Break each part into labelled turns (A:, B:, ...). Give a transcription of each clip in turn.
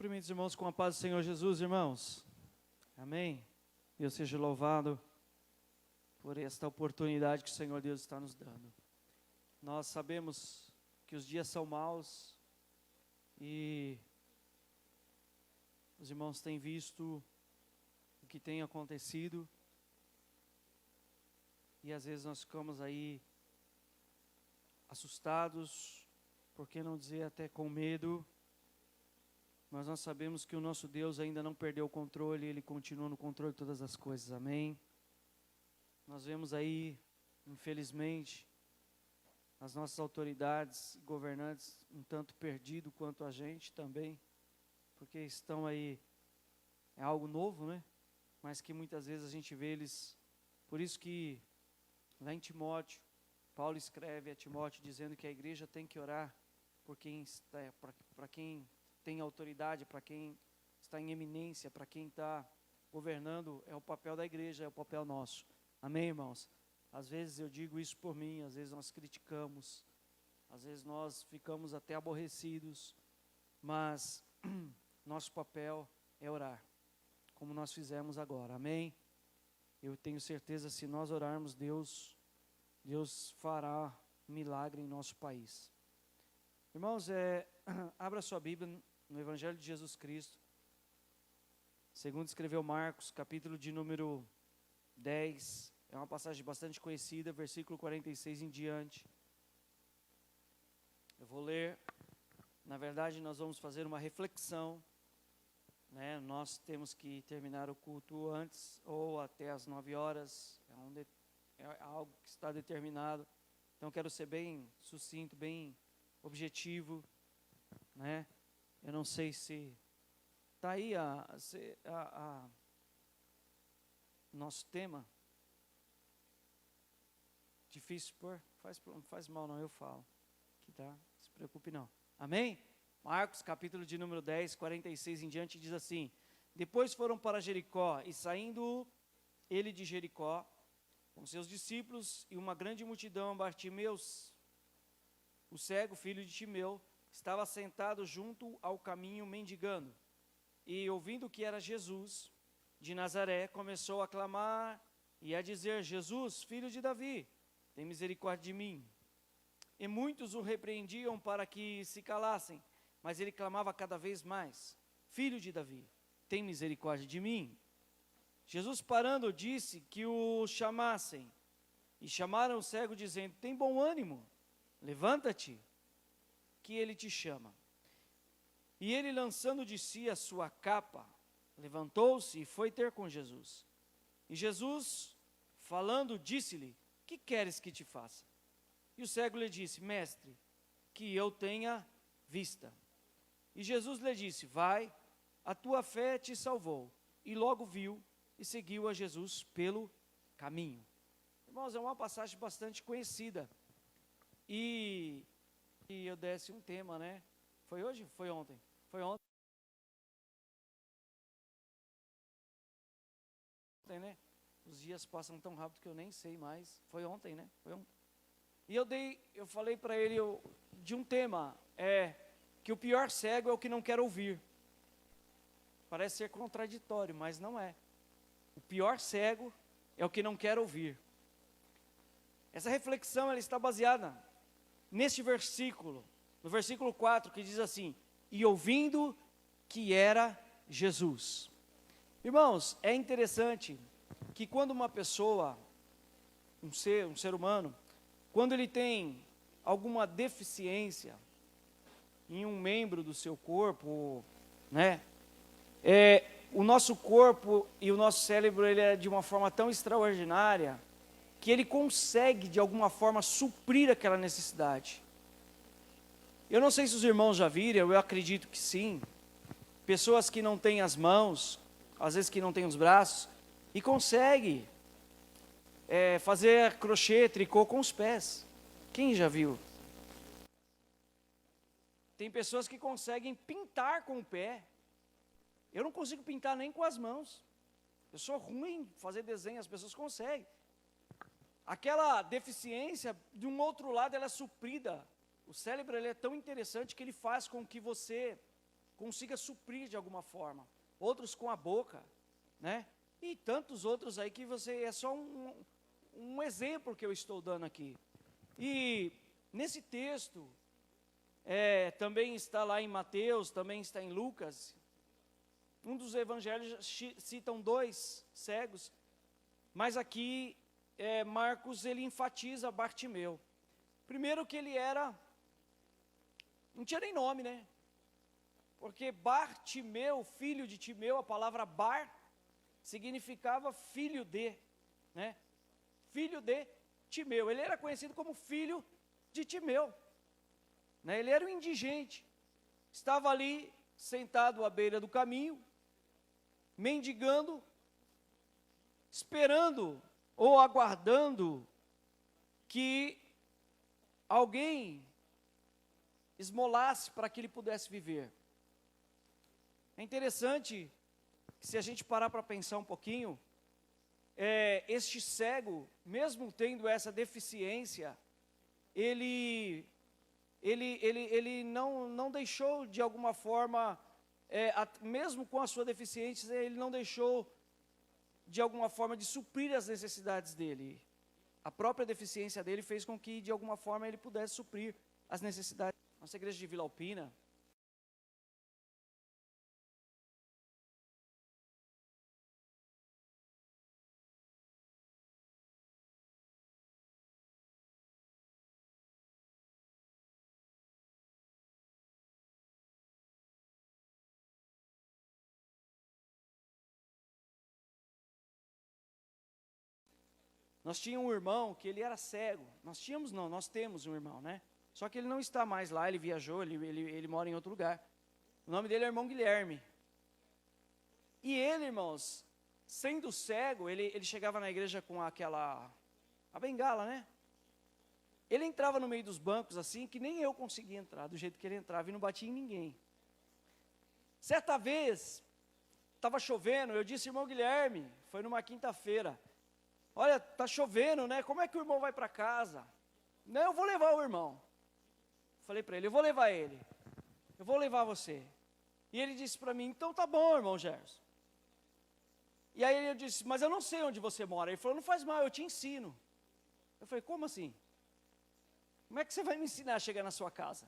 A: Cumprimento os irmãos com a paz do Senhor Jesus, irmãos. Amém. Deus seja louvado por esta oportunidade que o Senhor Deus está nos dando. Nós sabemos que os dias são maus e os irmãos têm visto o que tem acontecido e às vezes nós ficamos aí assustados, por que não dizer até com medo. Mas nós sabemos que o nosso Deus ainda não perdeu o controle, Ele continua no controle de todas as coisas, amém? Nós vemos aí, infelizmente, as nossas autoridades, governantes, um tanto perdido quanto a gente também, porque estão aí, é algo novo, né? Mas que muitas vezes a gente vê eles, por isso que lá em Timóteo, Paulo escreve a Timóteo dizendo que a igreja tem que orar por quem está, para quem tem autoridade, para quem está em eminência, para quem está governando, é o papel da igreja, é o papel nosso. Amém, irmãos? Às vezes eu digo isso por mim, às vezes nós criticamos, às vezes nós ficamos até aborrecidos, mas nosso papel é orar, como nós fizemos agora, amém? Eu tenho certeza, se nós orarmos, Deus fará milagre em nosso país. Irmãos, abra sua Bíblia no Evangelho de Jesus Cristo, segundo escreveu Marcos, capítulo de número 10, é uma passagem bastante conhecida, versículo 46 em diante. Eu vou ler, na verdade nós vamos fazer uma reflexão, né? Nós temos que terminar o culto antes ou até às 9 horas, é algo que está determinado, então quero ser bem sucinto, bem objetivo, né? Eu não sei se está aí nosso tema. Difícil pôr? Faz mal não, eu falo. Que tá? Não se preocupe não. Amém? Marcos, capítulo de número 10, 46 em diante, diz assim: Depois foram para Jericó, e saindo ele de Jericó, com seus discípulos e uma grande multidão, Bartimeus, o cego, filho de Timeu, estava sentado junto ao caminho mendigando. E ouvindo que era Jesus de Nazaré, começou a clamar e a dizer: Jesus, filho de Davi, tem misericórdia de mim. E muitos o repreendiam para que se calassem, mas ele clamava cada vez mais: Filho de Davi, tem misericórdia de mim. Jesus, parando, disse que o chamassem. E chamaram o cego, dizendo: Tem bom ânimo, levanta-te, que ele te chama. E ele, lançando de si a sua capa, levantou-se e foi ter com Jesus. E Jesus, falando, disse-lhe: Que queres que te faça? E o cego lhe disse: Mestre, que eu tenha vista. E Jesus lhe disse: Vai, a tua fé te salvou. E logo viu e seguiu a Jesus pelo caminho. Irmãos, é uma passagem bastante conhecida. E eu desse um tema, né? Foi hoje? Foi ontem? Foi ontem, né? Os dias passam tão rápido que eu nem sei mais. Foi ontem, né? Foi ontem. E eu falei para ele de um tema, que o pior cego é o que não quer ouvir. Parece ser contraditório, mas não é. O pior cego é o que não quer ouvir. Essa reflexão ela está baseada neste versículo, no versículo 4, que diz assim: E ouvindo que era Jesus. Irmãos, é interessante que quando uma pessoa, um ser humano, quando ele tem alguma deficiência em um membro do seu corpo, né? O nosso corpo e o nosso cérebro, ele é de uma forma tão extraordinária, que ele consegue, de alguma forma, suprir aquela necessidade. Eu não sei se os irmãos já viram, eu acredito que sim. Pessoas que não têm as mãos, às vezes que não têm os braços, e conseguem fazer crochê, tricô com os pés. Quem já viu? Tem pessoas que conseguem pintar com o pé. Eu não consigo pintar nem com as mãos. Eu sou ruim em fazer desenho, as pessoas conseguem. Aquela deficiência, de um outro lado, ela é suprida. O cérebro ele é tão interessante que ele faz com que você consiga suprir de alguma forma. Outros com a boca, né? E tantos outros aí que é só um exemplo que eu estou dando aqui. E nesse texto, também está lá em Mateus, também está em Lucas. Um dos evangelhos citam 2 cegos, mas aqui Marcos ele enfatiza Bartimeu. Primeiro que ele não tinha nem nome, né? Porque Bartimeu, filho de Timeu, a palavra Bar significava filho de, né? Filho de Timeu. Ele era conhecido como filho de Timeu, né? Ele era um indigente, estava ali sentado à beira do caminho, mendigando, esperando ou aguardando que alguém esmolasse para que ele pudesse viver. É interessante que, se a gente parar para pensar um pouquinho, este cego, mesmo tendo essa deficiência, ele não deixou de alguma forma, mesmo com a sua deficiência, ele não deixou de alguma forma de suprir as necessidades dele. A própria deficiência dele fez com que de alguma forma ele pudesse suprir as necessidades. Nossa igreja de Vila Alpina, nós tínhamos um irmão que ele era cego. Nós temos um irmão, né? Só que ele não está mais lá, ele viajou, ele mora em outro lugar. O nome dele é irmão Guilherme. E ele, irmãos, sendo cego, ele chegava na igreja com a bengala, né? Ele entrava no meio dos bancos assim, que nem eu conseguia entrar, do jeito que ele entrava, e não batia em ninguém. Certa vez, estava chovendo, eu disse, irmão Guilherme, foi numa quinta-feira, olha, está chovendo, né? Como é que o irmão vai para casa? Não, eu vou levar o irmão. Falei para ele, eu vou levar ele. Eu vou levar você. E ele disse para mim, então tá bom, irmão Gerson. E aí eu disse, mas eu não sei onde você mora. Ele falou, não faz mal, eu te ensino. Eu falei, como assim? Como é que você vai me ensinar a chegar na sua casa?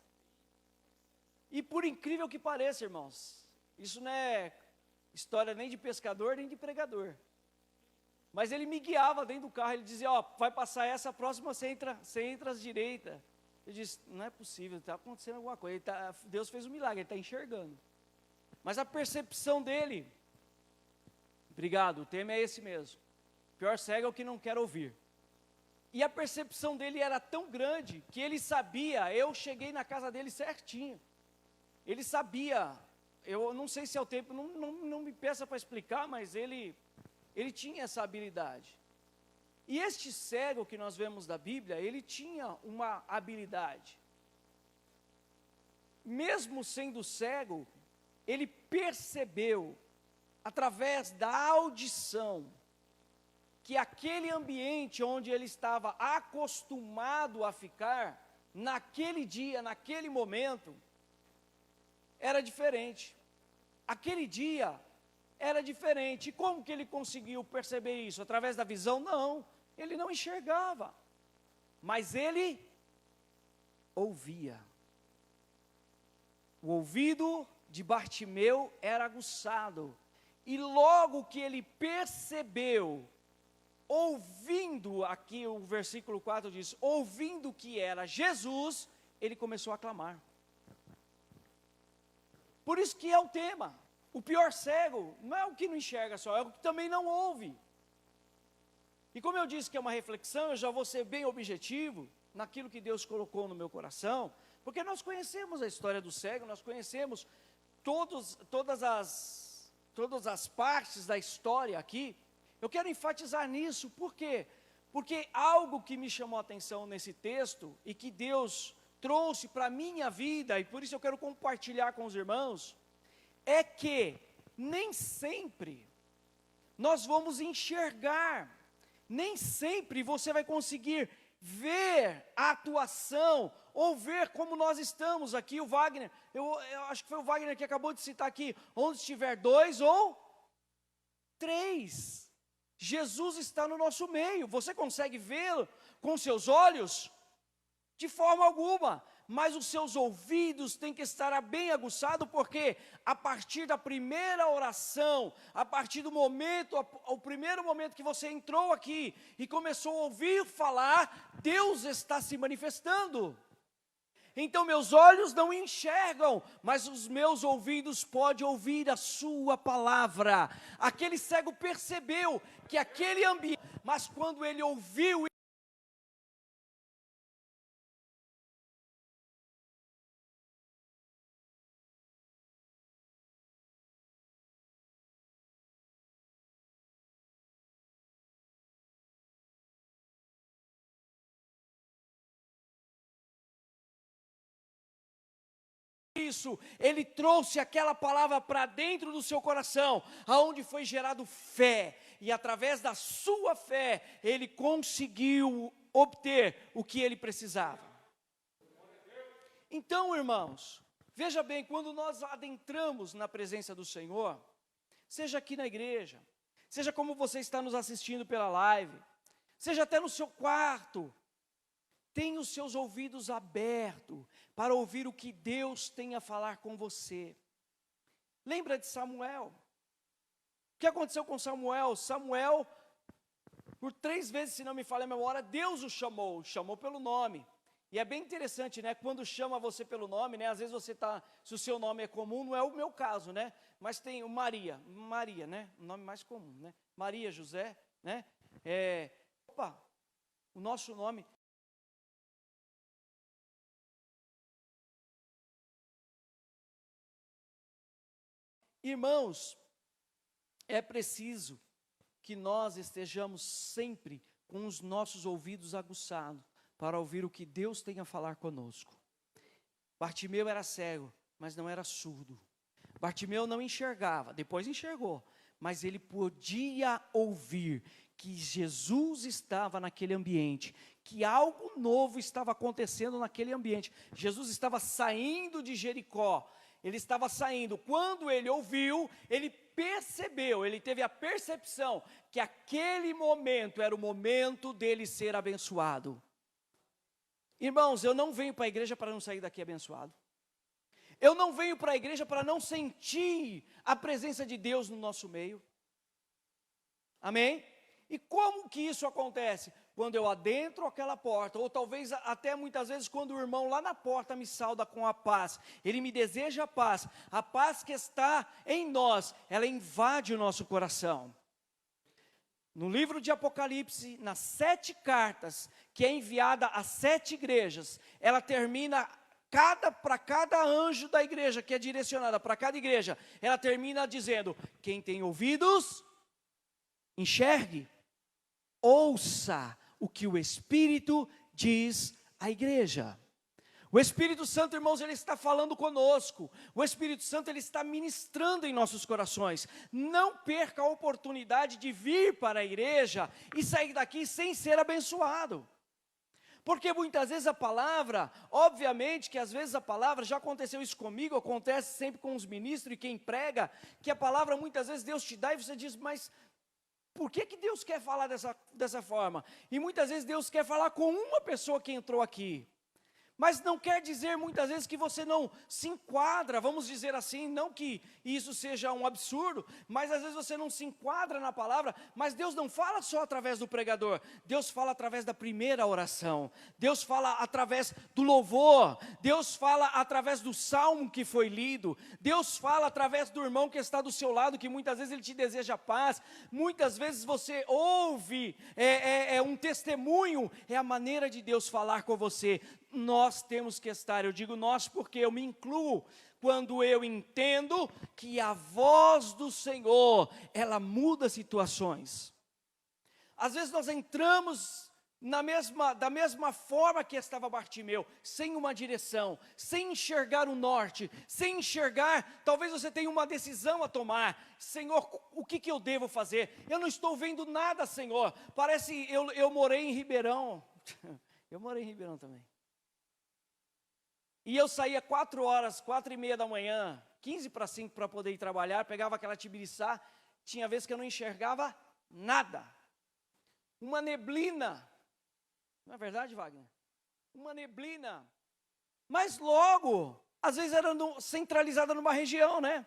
A: E por incrível que pareça, irmãos, isso não é história nem de pescador, nem de pregador. Mas ele me guiava dentro do carro, ele dizia, vai passar essa, próxima você entra à direita. Eu disse, não é possível, está acontecendo alguma coisa. Deus fez um milagre, ele está enxergando. Mas a percepção dele, obrigado, o tema é esse mesmo. Pior cego é o que não quer ouvir. E a percepção dele era tão grande, que ele sabia, eu cheguei na casa dele certinho. Ele sabia, eu não sei se é o tempo, não me peça para explicar, mas ele tinha essa habilidade. E este cego que nós vemos da Bíblia, ele tinha uma habilidade. Mesmo sendo cego, ele percebeu, através da audição, que aquele ambiente onde ele estava acostumado a ficar, naquele dia, naquele momento, era diferente. Aquele dia era diferente. E como que ele conseguiu perceber isso? Através da visão? Não, ele não enxergava, mas ele ouvia. O ouvido de Bartimeu era aguçado, e logo que ele percebeu, ouvindo, aqui o versículo 4 diz, ouvindo que era Jesus, ele começou a clamar. Por isso que é o tema. O pior cego não é o que não enxerga só, é o que também não ouve. E como eu disse que é uma reflexão, eu já vou ser bem objetivo naquilo que Deus colocou no meu coração, porque nós conhecemos a história do cego, nós conhecemos todas as partes da história aqui. Eu quero enfatizar nisso, por quê? Porque algo que me chamou a atenção nesse texto, e que Deus trouxe para a minha vida, e por isso eu quero compartilhar com os irmãos, é que nem sempre nós vamos enxergar, nem sempre você vai conseguir ver a atuação, ou ver como nós estamos aqui, o Wagner, eu acho que foi o Wagner que acabou de citar aqui, onde estiver 2 ou 3, Jesus está no nosso meio. Você consegue vê-lo com seus olhos? De forma alguma, mas os seus ouvidos têm que estar bem aguçados, porque a partir da primeira oração, a partir do momento, o primeiro momento que você entrou aqui e começou a ouvir falar, Deus está se manifestando. Então meus olhos não enxergam, mas os meus ouvidos podem ouvir a sua palavra. Aquele cego percebeu que aquele ambiente, mas quando ele ouviu, isso, ele trouxe aquela palavra para dentro do seu coração, aonde foi gerado fé, e através da sua fé, ele conseguiu obter o que ele precisava. Então, irmãos, veja bem, quando nós adentramos na presença do Senhor, seja aqui na igreja, seja como você está nos assistindo pela live, seja até no seu quarto, tenha os seus ouvidos abertos para ouvir o que Deus tem a falar com você. Lembra de Samuel? O que aconteceu com Samuel? Samuel, por 3 vezes, se não me falha a memória, Deus o chamou pelo nome. E é bem interessante, né? Quando chama você pelo nome, né? Às vezes você está, se o seu nome é comum, não é o meu caso, né? Mas tem o Maria, né? O nome mais comum, né? Maria, José, né? O nosso nome. Irmãos, é preciso que nós estejamos sempre com os nossos ouvidos aguçados para ouvir o que Deus tem a falar conosco. Bartimeu era cego, mas não era surdo. Bartimeu não enxergava, depois enxergou, mas ele podia ouvir que Jesus estava naquele ambiente, que algo novo estava acontecendo naquele ambiente. Jesus estava saindo de Jericó. Ele estava saindo, quando ele ouviu, ele percebeu, ele teve a percepção que aquele momento era o momento dele ser abençoado. Irmãos, eu não venho para a igreja para não sair daqui abençoado. Eu não venho para a igreja para não sentir a presença de Deus no nosso meio. Amém? E como que isso acontece? Quando eu adentro aquela porta, ou talvez até muitas vezes quando o irmão lá na porta me sauda com a paz, ele me deseja a paz que está em nós, ela invade o nosso coração. No livro de Apocalipse, nas 7 cartas, que é enviada às 7 igrejas, ela termina, para cada anjo da igreja, que é direcionada para cada igreja, ela termina dizendo, quem tem ouvidos, enxergue, ouça o que o Espírito diz à igreja. O Espírito Santo, irmãos, ele está falando conosco. O Espírito Santo, ele está ministrando em nossos corações. Não perca a oportunidade de vir para a igreja e sair daqui sem ser abençoado. Porque muitas vezes a palavra, obviamente que às vezes a palavra, já aconteceu isso comigo, acontece sempre com os ministros e quem prega, que a palavra muitas vezes Deus te dá e você diz, mas por que Deus quer falar dessa forma? E muitas vezes Deus quer falar com uma pessoa que entrou aqui. Mas não quer dizer muitas vezes que você não se enquadra, vamos dizer assim, não que isso seja um absurdo, mas às vezes você não se enquadra na palavra, mas Deus não fala só através do pregador, Deus fala através da primeira oração, Deus fala através do louvor, Deus fala através do salmo que foi lido, Deus fala através do irmão que está do seu lado, que muitas vezes ele te deseja paz, muitas vezes você ouve, um testemunho, é a maneira de Deus falar com você. Nós temos que estar, eu digo nós porque eu me incluo, quando eu entendo que a voz do Senhor, ela muda situações. Às vezes nós entramos da mesma forma que estava Bartimeu, sem uma direção, sem enxergar o norte, sem enxergar, talvez você tenha uma decisão a tomar. Senhor, o que eu devo fazer? Eu não estou vendo nada, Senhor. Parece, eu morei em Ribeirão, Eu morei em Ribeirão também. E eu saía 4h, 4h30 da manhã, 4:45 para poder ir trabalhar, pegava aquela tibiriçá, tinha vezes que eu não enxergava nada. Uma neblina. Não é verdade, Wagner? Uma neblina. Mas logo, às vezes era centralizada numa região, né?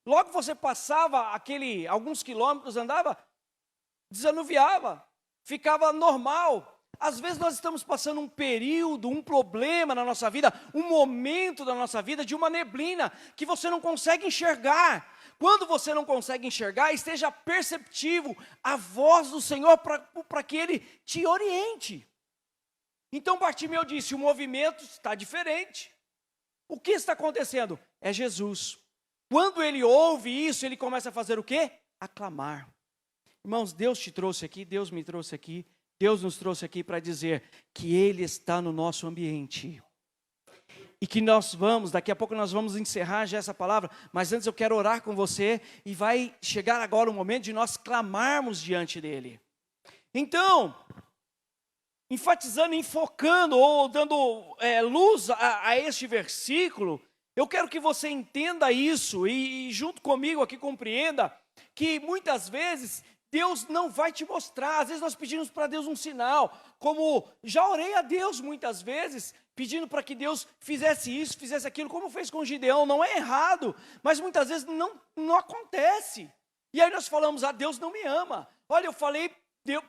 A: Logo você passava alguns quilômetros, andava, desanuviava, ficava normal. Às vezes nós estamos passando um período, um problema na nossa vida, um momento da nossa vida de uma neblina que você não consegue enxergar. Quando você não consegue enxergar, esteja perceptivo a voz do Senhor para que Ele te oriente. Então Bartimeu disse, o movimento está diferente. O que está acontecendo? É Jesus. Quando ele ouve isso, ele começa a fazer o quê? A clamar. Irmãos, Deus te trouxe aqui, Deus me trouxe aqui. Deus nos trouxe aqui para dizer que Ele está no nosso ambiente. E que daqui a pouco nós vamos encerrar já essa palavra, mas antes eu quero orar com você, e vai chegar agora o momento de nós clamarmos diante dEle. Então, enfatizando, enfocando, ou dando luz a este versículo, eu quero que você entenda isso, e junto comigo aqui compreenda, que muitas vezes Deus não vai te mostrar. Às vezes nós pedimos para Deus um sinal, como já orei a Deus muitas vezes, pedindo para que Deus fizesse isso, fizesse aquilo, como fez com Gideão. Não é errado, mas muitas vezes não acontece. E aí nós falamos, Deus não me ama. Olha, eu falei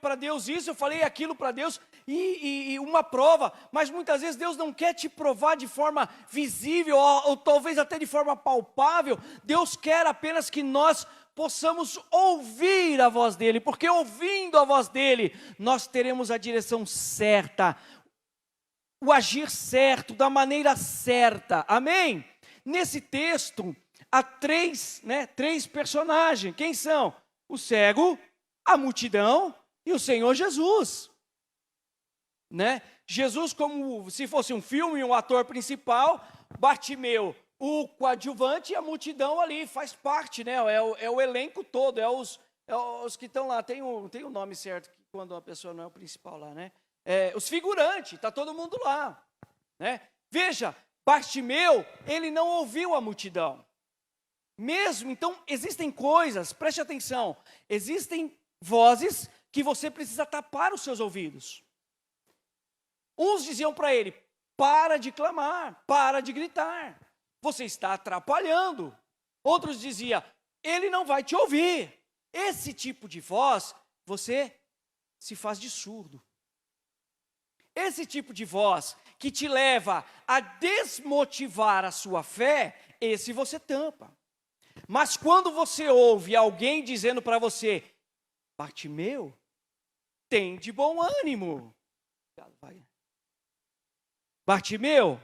A: para Deus isso, eu falei aquilo para Deus, e uma prova, mas muitas vezes Deus não quer te provar de forma visível, ou talvez até de forma palpável. Deus quer apenas que nós possamos ouvir a voz dEle, porque ouvindo a voz dEle, nós teremos a direção certa, o agir certo, da maneira certa, amém? Nesse texto, há três personagens. Quem são? O cego, a multidão e o Senhor Jesus, né? Jesus como se fosse um filme, um ator principal, Bartimeu, o coadjuvante, e a multidão ali faz parte, né? É o elenco todo, os que estão lá, tem um nome certo, quando uma pessoa não é o principal lá, né? Os figurantes, está todo mundo lá, né? Veja, Bartimeu, ele não ouviu a multidão, mesmo, então existem coisas, preste atenção, existem vozes que você precisa tapar os seus ouvidos. Uns diziam para ele, para de clamar, para de gritar, você está atrapalhando. Outros diziam, ele não vai te ouvir. Esse tipo de voz, você se faz de surdo. Esse tipo de voz que te leva a desmotivar a sua fé, esse você tampa. Mas quando você ouve alguém dizendo para você, Bartimeu, tem de bom ânimo. Bartimeu,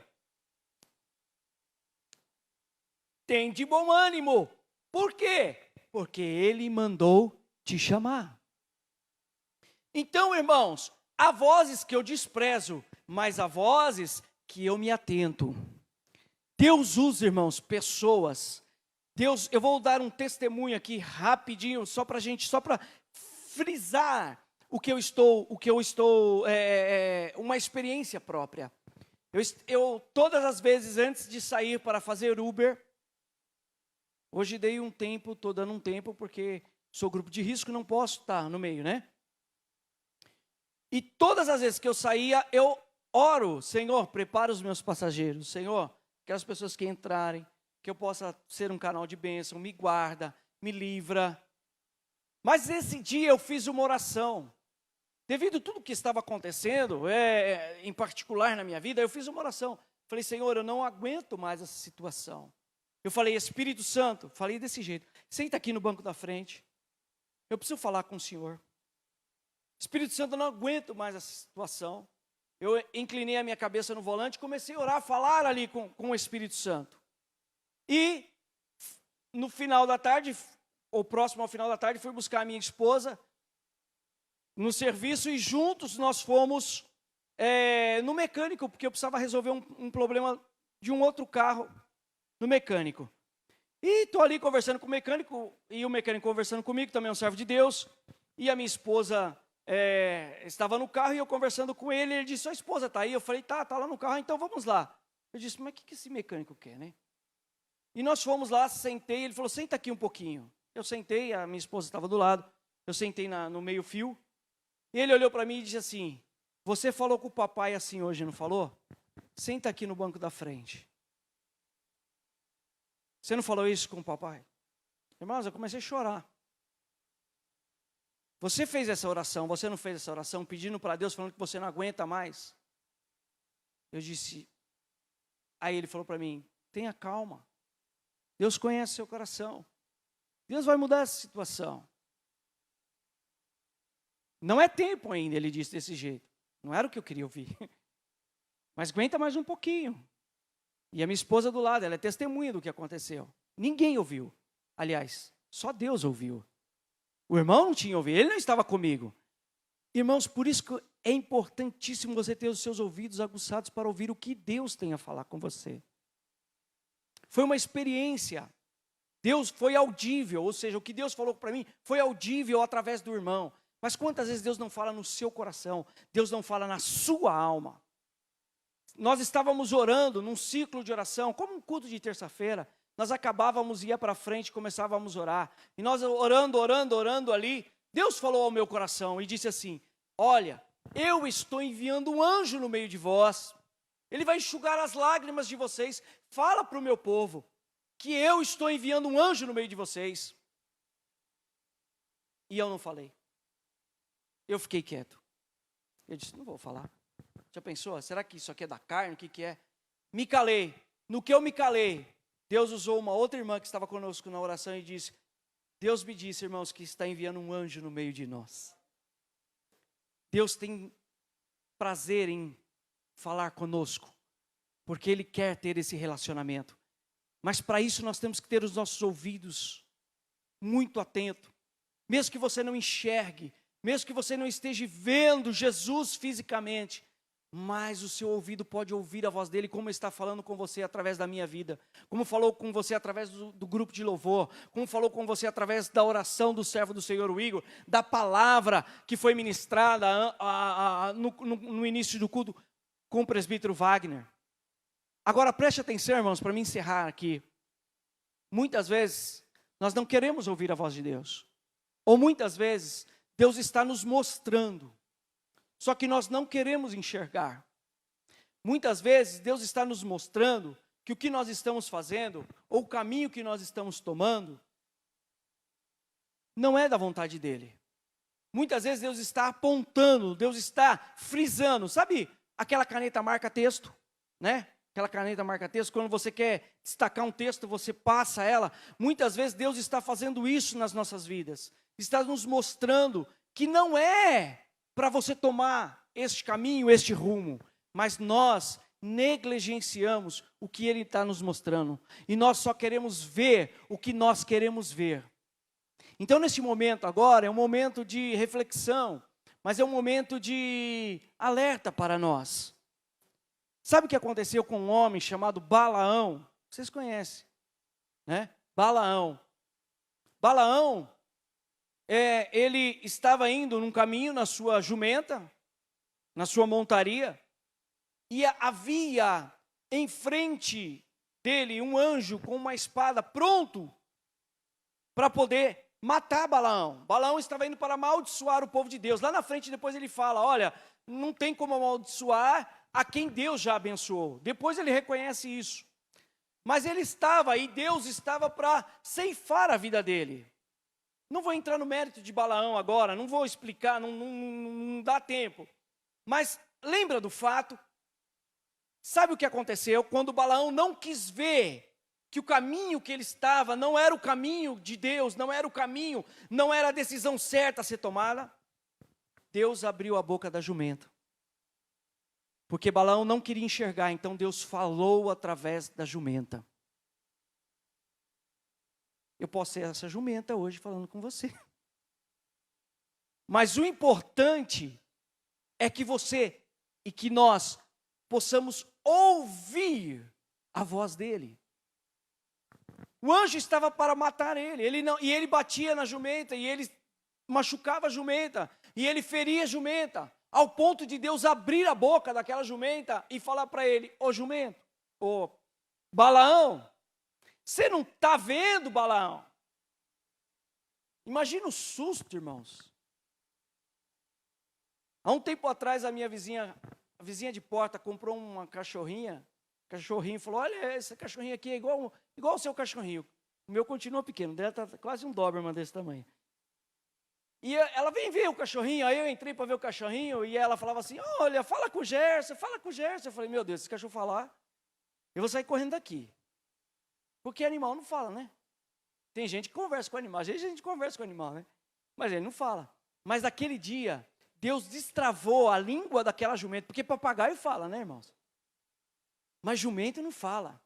A: tem de bom ânimo. Por quê? Porque Ele mandou te chamar. Então, irmãos, há vozes que eu desprezo, mas há vozes que eu me atento. Deus usa, irmãos, pessoas. Deus, eu vou dar um testemunho aqui rapidinho, só para frisar uma experiência própria. Eu todas as vezes antes de sair para fazer Uber, hoje estou dando um tempo porque sou grupo de risco, não posso estar no meio, né? E todas as vezes que eu saía, eu oro, Senhor, prepara os meus passageiros, Senhor, aquelas pessoas que entrarem, que eu possa ser um canal de bênção, me guarda, me livra. Mas esse dia eu fiz uma oração. Devido a tudo o que estava acontecendo, em particular na minha vida, eu fiz uma oração. Falei, Senhor, eu não aguento mais essa situação. Eu falei, Espírito Santo, falei desse jeito, senta aqui no banco da frente. Eu preciso falar com o Senhor. Espírito Santo, eu não aguento mais essa situação. Eu inclinei a minha cabeça no volante, comecei a orar, a falar ali com o Espírito Santo. E no final da tarde, ou próximo ao final da tarde, fui buscar a minha esposa no serviço e juntos nós fomos no mecânico, porque eu precisava resolver um problema de um outro carro no mecânico. E estou ali conversando com o mecânico, e o mecânico conversando comigo, também é um servo de Deus, e a minha esposa estava no carro e eu conversando com ele, ele disse, sua esposa está aí? Eu falei, tá lá no carro, então vamos lá. Eu disse, mas o que esse mecânico quer, né? E nós fomos lá, sentei, ele falou, senta aqui um pouquinho. Eu sentei, a minha esposa estava do lado, eu sentei no meio fio, e ele olhou para mim e disse assim, você falou com o papai assim hoje, não falou? Senta aqui no banco da frente. Você não falou isso com o papai? Irmãos, eu comecei a chorar. Você fez essa oração, você não fez essa oração, pedindo para Deus, falando que você não aguenta mais. Eu disse, aí ele falou para mim, tenha calma. Deus conhece seu coração. Deus vai mudar essa situação. Não é tempo ainda, ele disse desse jeito. Não era o que eu queria ouvir. Mas aguenta mais um pouquinho. E a minha esposa do lado, ela é testemunha do que aconteceu. Ninguém ouviu. Aliás, só Deus ouviu. O irmão não tinha ouvido, ele não estava comigo. Irmãos, por isso que é importantíssimo você ter os seus ouvidos aguçados para ouvir o que Deus tem a falar com você. Foi uma experiência. Deus foi audível, ou seja, o que Deus falou para mim foi audível através do irmão. Mas quantas vezes Deus não fala no seu coração? Deus não fala na sua alma? Nós estávamos orando num ciclo de oração, como um culto de terça-feira. Nós acabávamos, ia para frente, começávamos a orar. E nós orando ali, Deus falou ao meu coração e disse assim, olha, eu estou enviando um anjo no meio de vós. Ele vai enxugar as lágrimas de vocês. Fala para o meu povo que eu estou enviando um anjo no meio de vocês. E eu não falei. Eu fiquei quieto. Eu disse, não vou falar. Já pensou? Será que isso aqui é da carne? O que é? Me calei. No que eu me calei, Deus usou uma outra irmã que estava conosco na oração e disse, Deus me disse, irmãos, que está enviando um anjo no meio de nós. Deus tem prazer em falar conosco, porque Ele quer ter esse relacionamento. Mas para isso nós temos que ter os nossos ouvidos muito atentos. Mesmo que você não enxergue, mesmo que você não esteja vendo Jesus fisicamente, mas o seu ouvido pode ouvir a voz dele, como ele está falando com você através da minha vida, como falou com você através do grupo de louvor, como falou com você através da oração do servo do Senhor, o Igor, da palavra que foi ministrada no início do culto com o presbítero Wagner. Agora preste atenção, irmãos, para me encerrar aqui. Muitas vezes nós não queremos ouvir a voz de Deus, ou muitas vezes Deus está nos mostrando, só que nós não queremos enxergar. Muitas vezes Deus está nos mostrando que o que nós estamos fazendo, ou o caminho que nós estamos tomando, não é da vontade dEle. Muitas vezes Deus está apontando, Deus está frisando. Sabe aquela caneta marca-texto, né? Aquela caneta marca-texto, quando você quer destacar um texto, você passa ela. Muitas vezes Deus está fazendo isso nas nossas vidas. Está nos mostrando que não é para você tomar este caminho, este rumo, mas nós negligenciamos o que Ele está nos mostrando, e nós só queremos ver o que nós queremos ver. Então nesse momento agora, é um momento de reflexão, mas é um momento de alerta para nós. Sabe o que aconteceu com um homem chamado Balaão? Vocês conhecem, né? Balaão, ele estava indo num caminho na sua jumenta, na sua montaria, e havia em frente dele um anjo com uma espada pronto para poder matar Balaão. Balaão estava indo para amaldiçoar o povo de Deus. Lá na frente depois ele fala, olha, não tem como amaldiçoar a quem Deus já abençoou. Depois ele reconhece isso. Mas ele estava, e Deus estava para ceifar a vida dele. Não vou entrar no mérito de Balaão agora, não vou explicar, não dá tempo. Mas lembra do fato, sabe o que aconteceu? Quando Balaão não quis ver que o caminho que ele estava não era o caminho de Deus, não era o caminho, não era a decisão certa a ser tomada, Deus abriu a boca da jumenta. Porque Balaão não queria enxergar, então Deus falou através da jumenta. Eu posso ser essa jumenta hoje falando com você. Mas o importante é que você e que nós possamos ouvir a voz dele. O anjo estava para matar ele, e ele batia na jumenta, e ele machucava a jumenta, e ele feria a jumenta, ao ponto de Deus abrir a boca daquela jumenta e falar para ele: ô jumento, ô Balaão, você não está vendo, Balaão? Imagina o susto, irmãos. Há um tempo atrás, a vizinha de porta comprou uma cachorrinho falou: olha, esse cachorrinho aqui é igual o seu cachorrinho. O meu continua pequeno, dela está quase um Doberman desse tamanho. E ela vem ver o cachorrinho, aí eu entrei para ver o cachorrinho, e ela falava assim: olha, fala com o Gerson. Eu falei: meu Deus, se esse cachorro falar, eu vou sair correndo daqui. Porque animal não fala, né? Tem gente que conversa com animal, às vezes a gente conversa com animal, né? Mas ele não fala. Mas naquele dia, Deus destravou a língua daquela jumenta, porque papagaio fala, né, irmãos? Mas jumento não fala.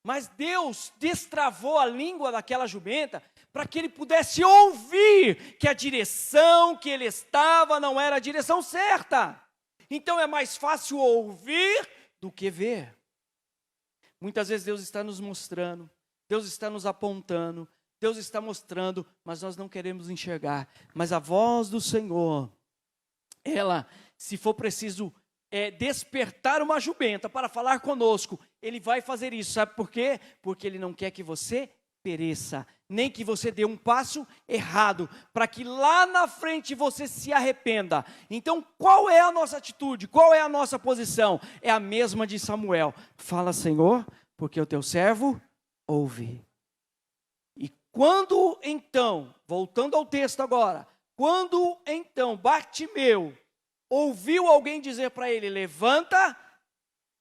A: Mas Deus destravou a língua daquela jumenta para que ele pudesse ouvir que a direção que ele estava não era a direção certa. Então é mais fácil ouvir do que ver. Muitas vezes Deus está nos mostrando, Deus está nos apontando, Deus está mostrando, mas nós não queremos enxergar. Mas a voz do Senhor, ela, se for preciso despertar uma jumenta para falar conosco, ele vai fazer isso. Sabe por quê? Porque ele não quer que você pereça, nem que você dê um passo errado, para que lá na frente você se arrependa. Então, qual é a nossa atitude? Qual é a nossa posição? É a mesma de Samuel. Fala, Senhor, porque o teu servo ouve. E quando então, voltando ao texto agora, quando então Bartimeu ouviu alguém dizer para ele: levanta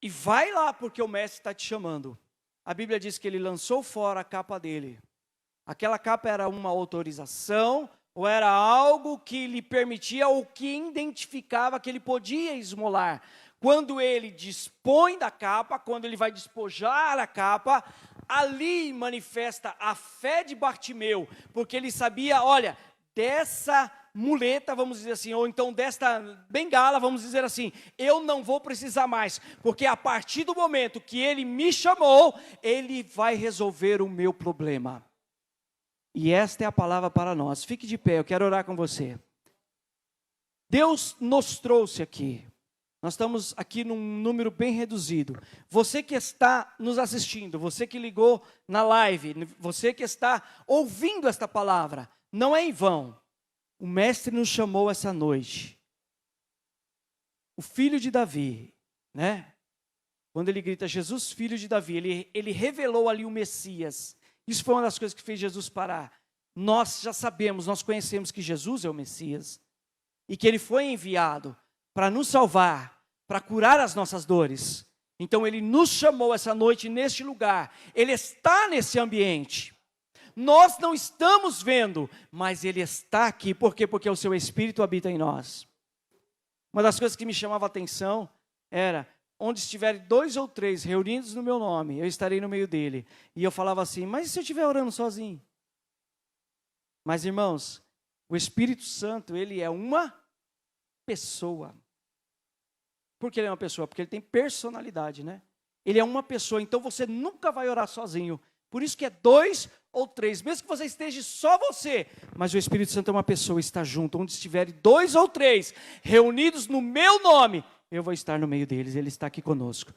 A: e vai lá, porque o mestre está te chamando. A Bíblia diz que ele lançou fora a capa dele. Aquela capa era uma autorização, ou era algo que lhe permitia, ou que identificava que ele podia esmolar. Quando ele dispõe da capa, quando ele vai despojar a capa, ali manifesta a fé de Bartimeu, porque ele sabia: olha, dessa muleta, vamos dizer assim, ou então desta bengala, vamos dizer assim, eu não vou precisar mais, porque a partir do momento que ele me chamou, ele vai resolver o meu problema. E esta é a palavra para nós. Fique de pé, eu quero orar com você. Deus nos trouxe aqui. Nós estamos aqui num número bem reduzido. Você que está nos assistindo, você que ligou na live, você que está ouvindo esta palavra, não é em vão. O mestre nos chamou essa noite. O filho de Davi, né? Quando ele grita: Jesus, filho de Davi, ele revelou ali o Messias. Isso foi uma das coisas que fez Jesus parar. Nós já sabemos, nós conhecemos que Jesus é o Messias. E que ele foi enviado para nos salvar, para curar as nossas dores. Então ele nos chamou essa noite neste lugar. Ele está nesse ambiente. Nós não estamos vendo, mas ele está aqui. Por quê? Porque o seu Espírito habita em nós. Uma das coisas que me chamava a atenção era: onde estiverem 2 ou 3 reunidos no meu nome, eu estarei no meio dele. E eu falava assim: mas e se eu estiver orando sozinho? Mas, irmãos, o Espírito Santo, ele é uma pessoa. Por que ele é uma pessoa? Porque ele tem personalidade, né? Ele é uma pessoa, então você nunca vai orar sozinho. Por isso que é 2 ou 3, mesmo que você esteja só você, mas o Espírito Santo é uma pessoa, está junto. Onde estiverem 2 ou 3 reunidos no meu nome, eu vou estar no meio deles, ele está aqui conosco.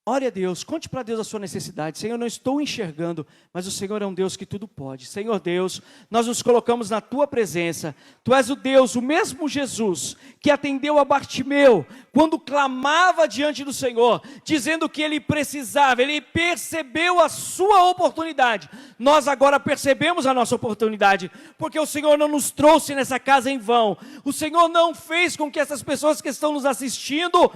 A: Ore a Deus, conte para Deus a sua necessidade. Senhor, não estou enxergando, mas o Senhor é um Deus que tudo pode. Senhor Deus, nós nos colocamos na tua presença. Tu és o Deus, o mesmo Jesus, que atendeu a Bartimeu, quando clamava diante do Senhor, dizendo que ele precisava, ele percebeu a sua oportunidade. Nós agora percebemos a nossa oportunidade, porque o Senhor não nos trouxe nessa casa em vão. O Senhor não fez com que essas pessoas que estão nos assistindo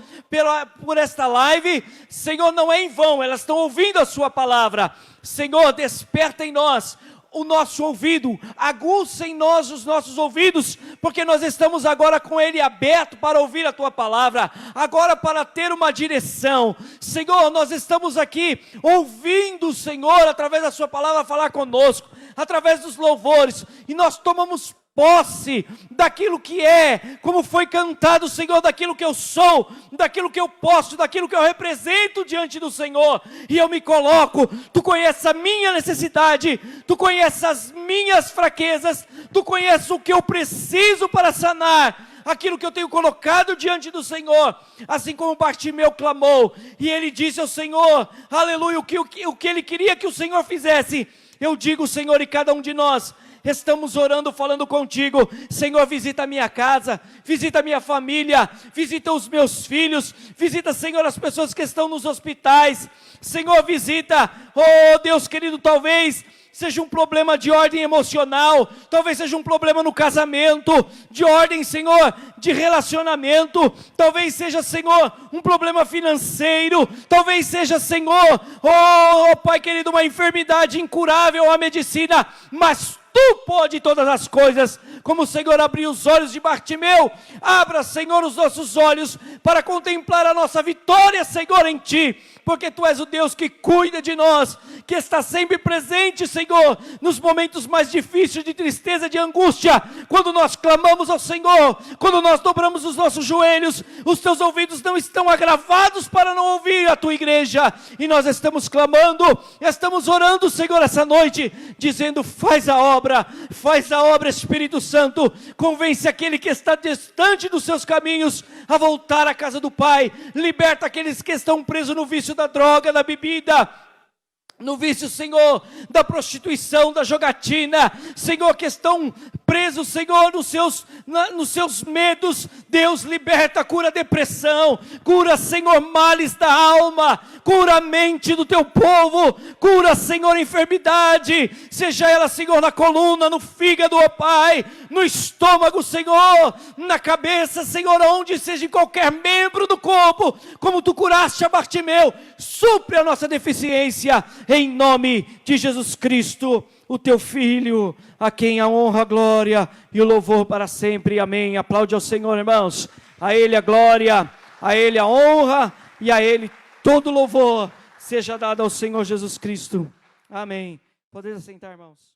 A: por esta live, Senhor, não é em vão, elas estão ouvindo a sua palavra. Senhor, desperta em nós o nosso ouvido, aguça em nós os nossos ouvidos, porque nós estamos agora com ele aberto para ouvir a tua palavra, agora para ter uma direção. Senhor, nós estamos aqui ouvindo o Senhor através da sua palavra falar conosco, através dos louvores, e nós tomamos posse daquilo que é, como foi cantado, Senhor, daquilo que eu sou, daquilo que eu posso, daquilo que eu represento diante do Senhor, e eu me coloco. Tu conheces a minha necessidade, Tu conheces as minhas fraquezas, Tu conheces o que eu preciso para sanar aquilo que eu tenho colocado diante do Senhor, assim como Bartimeu clamou, e ele disse ao Senhor, aleluia, o que ele queria que o Senhor fizesse. Eu digo, Senhor, e cada um de nós estamos orando, falando contigo, Senhor, visita a minha casa, visita a minha família, visita os meus filhos, visita, Senhor, as pessoas que estão nos hospitais, Senhor, visita, oh Deus querido, talvez seja um problema de ordem emocional, talvez seja um problema no casamento, de ordem, Senhor, de relacionamento, talvez seja, Senhor, um problema financeiro, talvez seja, Senhor, oh Pai querido, uma enfermidade incurável à medicina, mas Tu pode todas as coisas, como o Senhor abriu os olhos de Bartimeu, abra, Senhor, os nossos olhos, para contemplar a nossa vitória, Senhor, em Ti, porque Tu és o Deus que cuida de nós, que está sempre presente, Senhor, nos momentos mais difíceis de tristeza, de angústia, quando nós clamamos ao Senhor, quando nós dobramos os nossos joelhos, os Teus ouvidos não estão agravados para não ouvir a Tua igreja, e nós estamos clamando, estamos orando, Senhor, essa noite, dizendo, faz a obra, Espírito Santo, convence aquele que está distante dos seus caminhos, a voltar à casa do Pai, liberta aqueles que estão presos no vício da droga, da bebida, no vício, Senhor, da prostituição, da jogatina, Senhor, que estão presos, Senhor, nos seus medos. Deus, liberta, cura a depressão, cura, Senhor, males da alma, cura a mente do Teu povo, cura, Senhor, a enfermidade, seja ela, Senhor, na coluna, no fígado, ó Pai, no estômago, Senhor, na cabeça, Senhor, onde seja em qualquer membro do corpo, como Tu curaste a Bartimeu, supre a nossa deficiência, em nome de Jesus Cristo, o Teu Filho, a quem a honra, a glória e o louvor para sempre, amém. Aplaude ao Senhor, irmãos, a Ele a glória, a Ele a honra e a Ele todo louvor seja dado ao Senhor Jesus Cristo, amém. Podem assentar, irmãos.